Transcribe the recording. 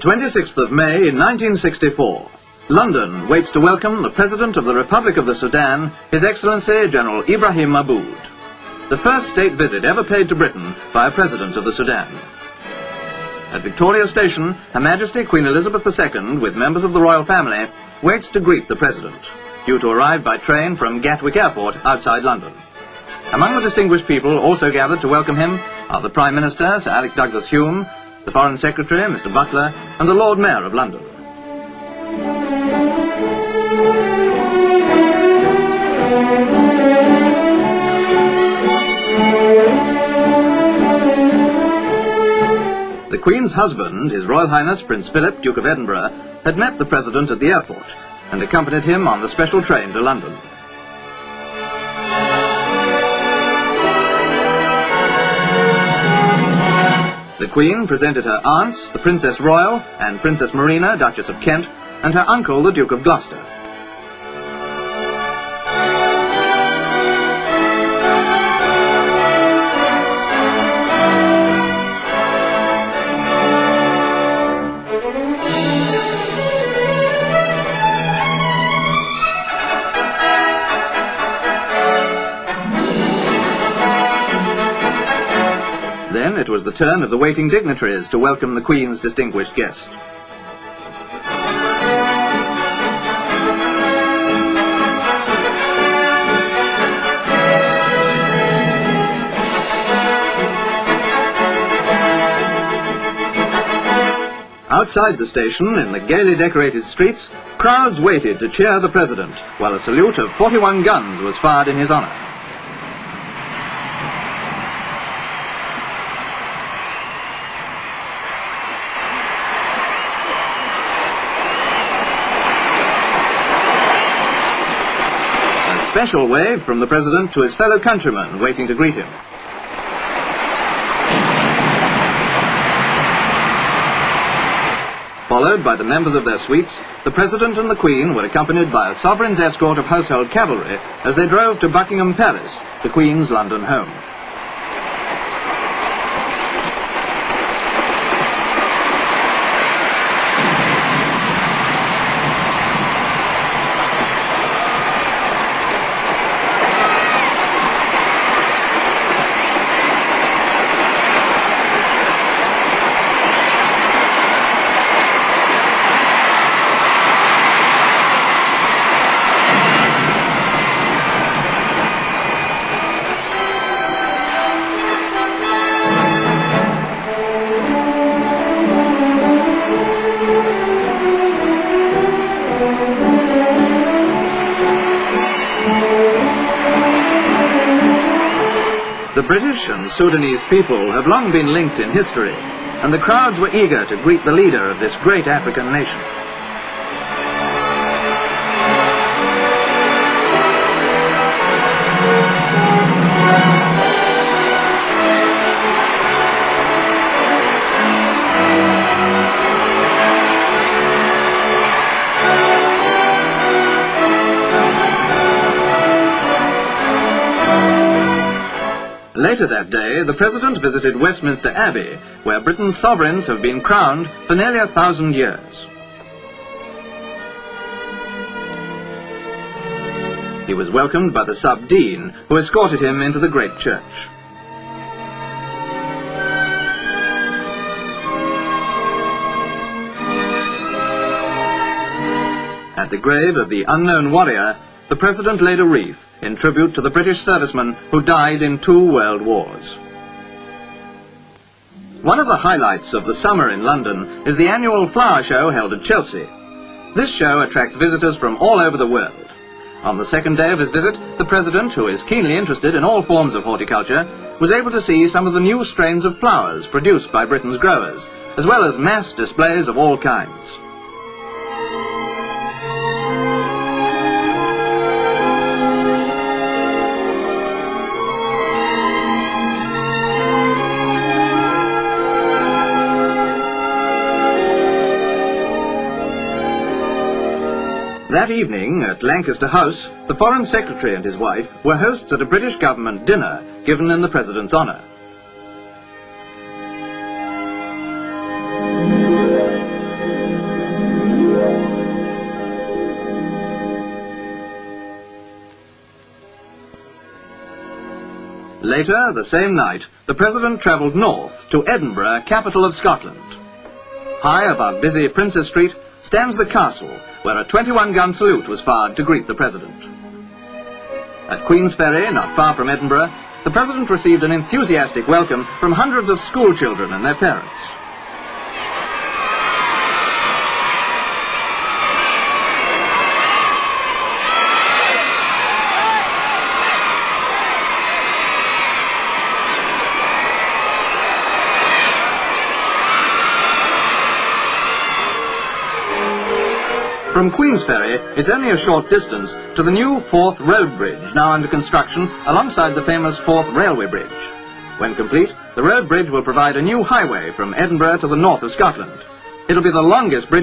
26th of May in 1964, London waits to welcome the President of the Republic of the Sudan, His Excellency General Ibrahim Aboud. The first state visit ever paid to Britain by a President of the Sudan. At Victoria Station, Her Majesty Queen Elizabeth II, with members of the royal family, waits to greet the President, due to arrive by train from Gatwick Airport outside London. Among the distinguished people also gathered to welcome him are the Prime Minister, Sir Alec Douglas-Home, the Foreign Secretary, Mr. Butler, and the Lord Mayor of London. The Queen's husband, His Royal Highness Prince Philip, Duke of Edinburgh, had met the President at the airport and accompanied him on the special train to London. The Queen presented her aunts, the Princess Royal and Princess Marina, Duchess of Kent, and her uncle, the Duke of Gloucester. Then it was the turn of the waiting dignitaries to welcome the Queen's distinguished guest. Outside the station, in the gaily decorated streets, crowds waited to cheer the President, while a salute of 41 guns was fired in his honour. Special wave from the President to his fellow countrymen waiting to greet him. Followed by the members of their suites, the President and the Queen were accompanied by a sovereign's escort of household cavalry as they drove to Buckingham Palace, the Queen's London home. The British and Sudanese people have long been linked in history, and the crowds were eager to greet the leader of this great African nation. Later that day, the President visited Westminster Abbey, where Britain's sovereigns have been crowned for nearly 1,000 years. He was welcomed by the Sub-Dean, who escorted him into the great church. At the grave of the unknown warrior, the President laid a wreath in tribute to the British servicemen who died in 2 world wars. One of the highlights of the summer in London is the annual flower show held at Chelsea. This show attracts visitors from all over the world. On the second day of his visit, the President, who is keenly interested in all forms of horticulture, was able to see some of the new strains of flowers produced by Britain's growers, as well as mass displays of all kinds. That evening, at Lancaster House, the Foreign Secretary and his wife were hosts at a British government dinner given in the President's honour. Later, the same night, the President travelled north to Edinburgh, capital of Scotland. High above busy Princes Street stands the castle, where a 21-gun salute was fired to greet the President. At Queen's Ferry, not far from Edinburgh, the President received an enthusiastic welcome from hundreds of school children and their parents. From Queensferry, it's only a short distance to the new 4th Road Bridge, now under construction alongside the famous 4th Railway Bridge. When complete, the road bridge will provide a new highway from Edinburgh to the north of Scotland. It'll be the longest bridge